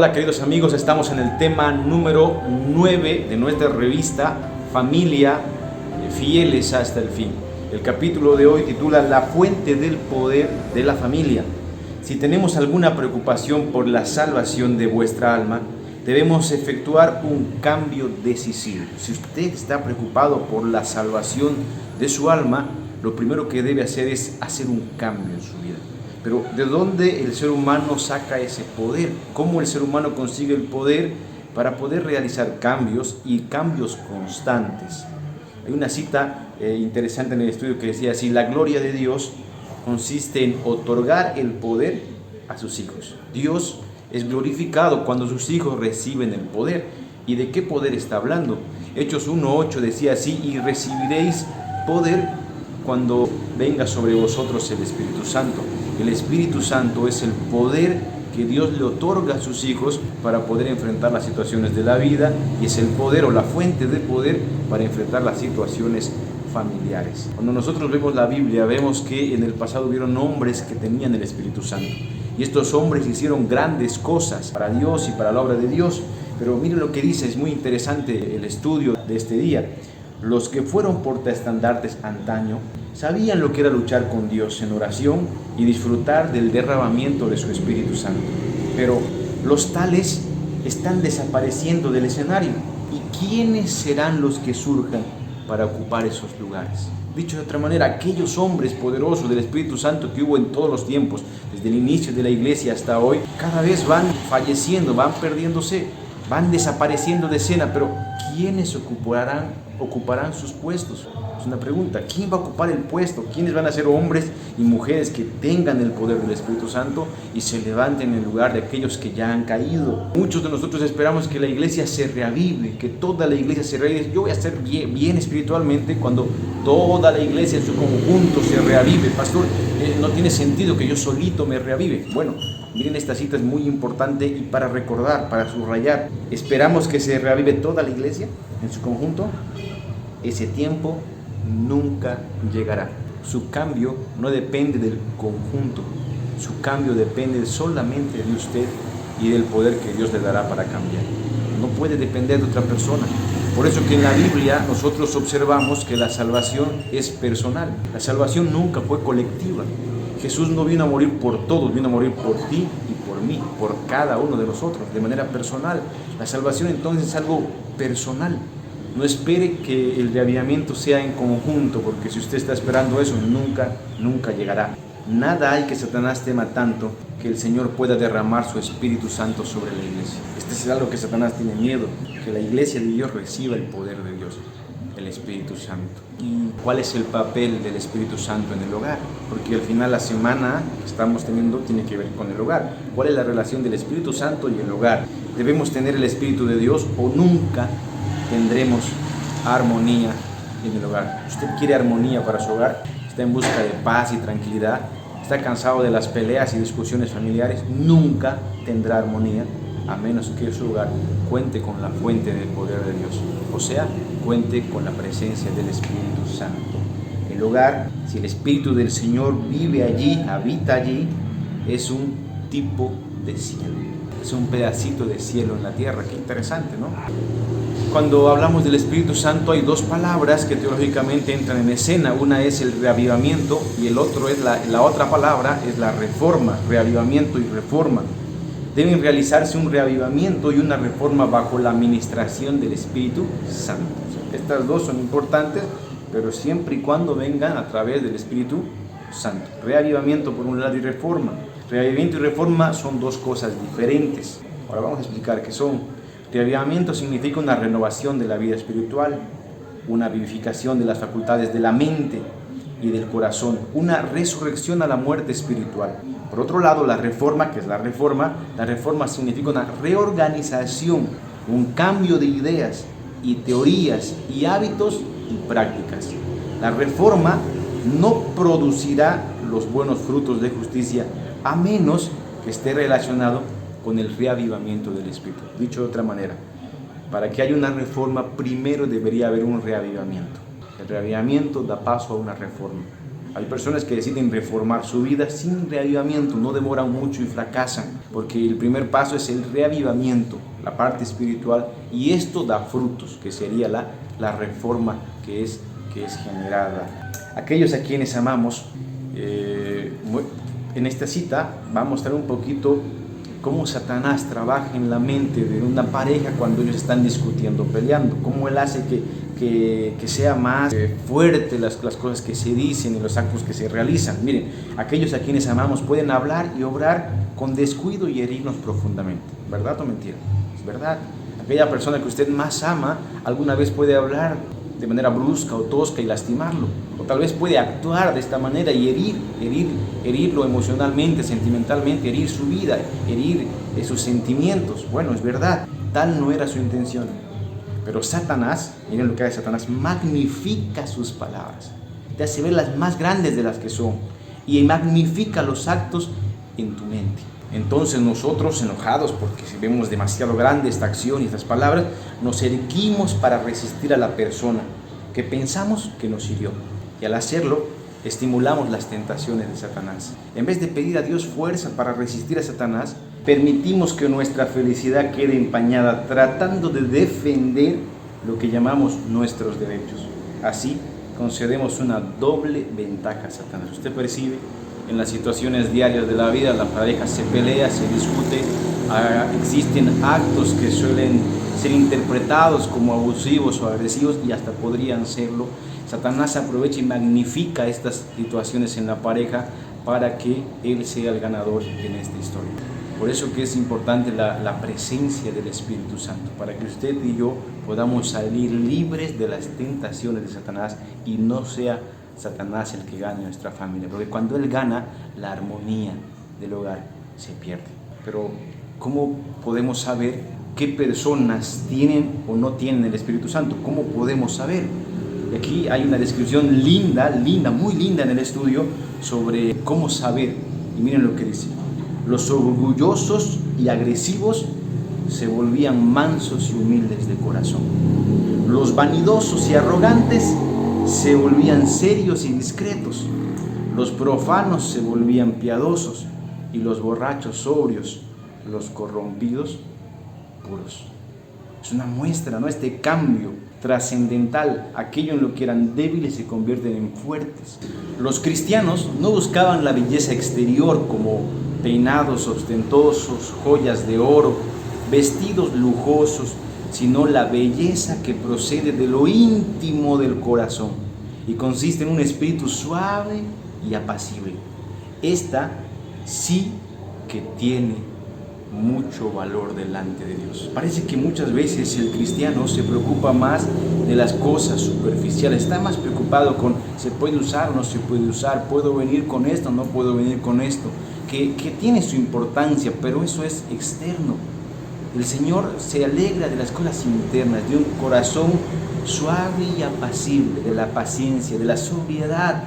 Hola queridos amigos, estamos en el tema número 9 de nuestra revista Familia Fieles hasta el fin. El capítulo de hoy titula La fuente del poder de la familia. Si tenemos alguna preocupación por la salvación de vuestra alma, debemos efectuar un cambio decisivo. Si usted está preocupado por la salvación de su alma, lo primero que debe hacer es hacer un cambio en su vida. Pero ¿de dónde el ser humano saca ese poder? ¿Cómo el ser humano consigue el poder para poder realizar cambios y cambios constantes? Hay una cita interesante en el estudio que decía así: la gloria de Dios consiste en otorgar el poder a sus hijos. Dios es glorificado cuando sus hijos reciben el poder. ¿Y de qué poder está hablando? Hechos 1:8 decía así: y recibiréis poder cuando venga sobre vosotros el Espíritu Santo. El Espíritu Santo es el poder que Dios le otorga a sus hijos para poder enfrentar las situaciones de la vida, y es el poder o la fuente de poder para enfrentar las situaciones familiares. Cuando nosotros vemos la Biblia, vemos que en el pasado hubieron hombres que tenían el Espíritu Santo, y estos hombres hicieron grandes cosas para Dios y para la obra de Dios. Pero miren lo que dice, es muy interesante el estudio de este día. Los que fueron portaestandartes antaño sabían lo que era luchar con Dios en oración y disfrutar del derramamiento de su Espíritu Santo. Pero los tales están desapareciendo del escenario. ¿Y quiénes serán los que surjan para ocupar esos lugares? Dicho de otra manera, aquellos hombres poderosos del Espíritu Santo que hubo en todos los tiempos, desde el inicio de la iglesia hasta hoy, cada vez van falleciendo, van perdiéndose, van desapareciendo de escena. Pero ¿quiénes ocuparán sus puestos? Es una pregunta. ¿Quién va a ocupar el puesto? ¿Quiénes van a ser hombres y mujeres que tengan el poder del Espíritu Santo y se levanten en lugar de aquellos que ya han caído? Muchos de nosotros esperamos que la iglesia se reavive, que toda la iglesia se reavive. Yo voy a estar bien espiritualmente cuando toda la iglesia en su conjunto se reavive. Pastor, no tiene sentido que yo solito me reavive. Bueno, miren, esta cita es muy importante y para recordar, para subrayar. ¿Esperamos que se reavive toda la iglesia en su conjunto? Ese tiempo nunca llegará. Su cambio no depende del conjunto, su cambio depende solamente de usted y del poder que Dios le dará para cambiar. No puede depender de otra persona. Por eso que en la Biblia nosotros observamos que la salvación es personal. La salvación nunca fue colectiva. Jesús no vino a morir por todos, vino a morir por ti y por mí, por cada uno de nosotros, de manera personal. La salvación entonces es algo personal. No espere que el reavivamiento sea en conjunto, porque si usted está esperando eso, nunca llegará. Nada hay que Satanás tema tanto que el Señor pueda derramar su Espíritu Santo sobre la iglesia. Este es algo que Satanás tiene miedo, que la iglesia de Dios reciba el poder de Dios, el Espíritu Santo. ¿Y cuál es el papel del Espíritu Santo en el hogar? Porque al final la semana que estamos teniendo tiene que ver con el hogar. ¿Cuál es la relación del Espíritu Santo y el hogar? ¿Debemos tener el Espíritu de Dios o nunca tendremos armonía en el hogar? ¿Usted quiere armonía para su hogar? ¿Está en busca de paz y tranquilidad? ¿Está cansado de las peleas y discusiones familiares? Nunca tendrá armonía a menos que su hogar cuente con la fuente del poder de Dios, o sea, cuente con la presencia del Espíritu Santo. El hogar, si el Espíritu del Señor vive allí, habita allí, es un tipo de cielo, es un pedacito de cielo en la tierra. Qué interesante, ¿no? Cuando hablamos del Espíritu Santo hay dos palabras que teológicamente entran en escena. Una es el reavivamiento y el otro es la otra palabra es la reforma. Reavivamiento y reforma. Deben realizarse un reavivamiento y una reforma bajo la administración del Espíritu Santo. Estas dos son importantes, pero siempre y cuando vengan a través del Espíritu Santo. Reavivamiento por un lado y reforma. Reavivamiento y reforma son dos cosas diferentes. Ahora vamos a explicar qué son. Reavivamiento significa una renovación de la vida espiritual, una vivificación de las facultades de la mente y del corazón, una resurrección a la muerte espiritual. Por otro lado, la reforma, que es la reforma significa una reorganización, un cambio de ideas y teorías y hábitos y prácticas. La reforma no producirá los buenos frutos de justicia a menos que esté relacionado con el reavivamiento del Espíritu. Dicho de otra manera, para que haya una reforma, primero debería haber un reavivamiento. El reavivamiento da paso a una reforma. Hay personas que deciden reformar su vida sin reavivamiento, no demoran mucho y fracasan, porque el primer paso es el reavivamiento, la parte espiritual, y esto da frutos, que sería la reforma que es generada. Aquellos a quienes amamos, en esta cita va a mostrar un poquito cómo Satanás trabaja en la mente de una pareja cuando ellos están discutiendo, peleando, cómo él hace que sea más fuerte las cosas que se dicen y los actos que se realizan. Miren, aquellos a quienes amamos pueden hablar y obrar con descuido y herirnos profundamente. ¿Verdad o mentira? Es verdad. Aquella persona que usted más ama alguna vez puede hablar de manera brusca o tosca y lastimarlo, o tal vez puede actuar de esta manera y herirlo emocionalmente, sentimentalmente, herir su vida, herir sus sentimientos. Bueno, es verdad, tal no era su intención, pero Satanás, miren lo que hace Satanás, magnifica sus palabras, te hace ver las más grandes de las que son y magnifica los actos en tu mente. Entonces nosotros, enojados porque vemos demasiado grande esta acción y estas palabras, nos erguimos para resistir a la persona que pensamos que nos hirió. Y al hacerlo, estimulamos las tentaciones de Satanás. En vez de pedir a Dios fuerza para resistir a Satanás, permitimos que nuestra felicidad quede empañada tratando de defender lo que llamamos nuestros derechos. Así, concedemos una doble ventaja a Satanás. Usted percibe, en las situaciones diarias de la vida, la pareja se pelea, se discute, existen actos que suelen ser interpretados como abusivos o agresivos y hasta podrían serlo. Satanás aprovecha y magnifica estas situaciones en la pareja para que él sea el ganador en esta historia. Por eso que es importante la presencia del Espíritu Santo, para que usted y yo podamos salir libres de las tentaciones de Satanás y no sea Satanás el que gane nuestra familia, porque cuando él gana, la armonía del hogar se pierde. Pero ¿cómo podemos saber qué personas tienen o no tienen el Espíritu Santo? ¿Cómo podemos saber? Y aquí hay una descripción linda, muy linda en el estudio sobre cómo saber. Y miren lo que dice: los orgullosos y agresivos se volvían mansos y humildes de corazón. Los vanidosos y arrogantes se volvían serios y discretos. Los profanos se volvían piadosos y los borrachos sobrios, los corrompidos puros. Es una muestra, ¿no? Este cambio trascendental, aquello en lo que eran débiles se convierten en fuertes. Los cristianos no buscaban la belleza exterior como peinados ostentosos, joyas de oro, vestidos lujosos, sino la belleza que procede de lo íntimo del corazón y consiste en un espíritu suave y apacible. Esta sí que tiene mucho valor delante de Dios. Parece que muchas veces el cristiano se preocupa más de las cosas superficiales, está más preocupado con se puede usar o no se puede usar, puedo venir con esto o no puedo venir con esto, que tiene su importancia, pero eso es externo. El Señor se alegra de las cosas internas, de un corazón suave y apacible, de la paciencia, de la sobriedad,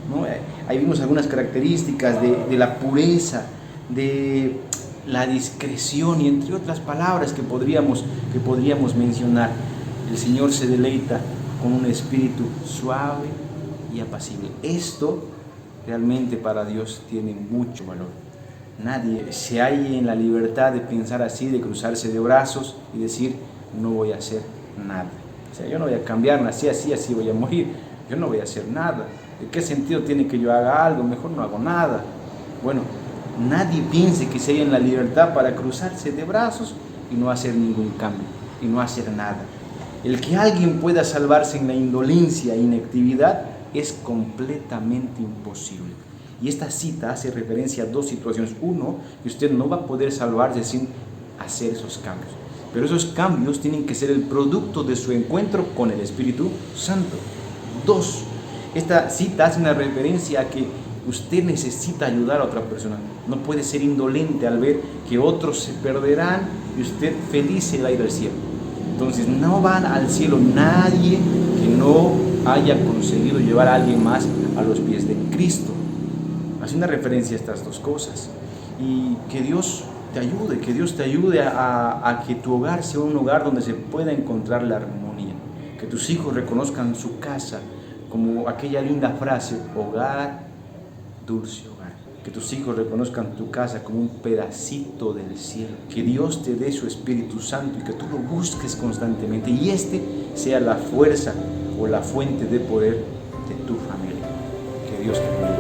¿no? Ahí vimos algunas características de la pureza, de la discreción y entre otras palabras que podríamos mencionar. El Señor se deleita con un espíritu suave y apacible. Esto realmente para Dios tiene mucho valor. Nadie se halla en la libertad de pensar así, de cruzarse de brazos y decir no voy a hacer nada. O sea, yo no voy a cambiar, nací así voy a morir. Yo no voy a hacer nada. ¿De qué sentido tiene que yo haga algo? Mejor no hago nada. Bueno, nadie piense que se halla en la libertad para cruzarse de brazos y no hacer ningún cambio y no hacer nada. El que alguien pueda salvarse en la indolencia e inactividad es completamente imposible. Y esta cita hace referencia a dos situaciones. Uno, que usted no va a poder salvarse sin hacer esos cambios. Pero esos cambios tienen que ser el producto de su encuentro con el Espíritu Santo. Dos, esta cita hace una referencia a que usted necesita ayudar a otra persona. No puede ser indolente al ver que otros se perderán y usted feliz se va a ir al cielo. Entonces no van al cielo nadie que no haya conseguido llevar a alguien más a los pies de Cristo. Hace una referencia a estas dos cosas. Y que Dios te ayude a que tu hogar sea un hogar donde se pueda encontrar la armonía. Que tus hijos reconozcan su casa como aquella linda frase: hogar dulce hogar. Que tus hijos reconozcan tu casa como un pedacito del cielo. Que Dios te dé su Espíritu Santo y que tú lo busques constantemente. Y este sea la fuerza o la fuente de poder de tu familia. Que Dios te bendiga.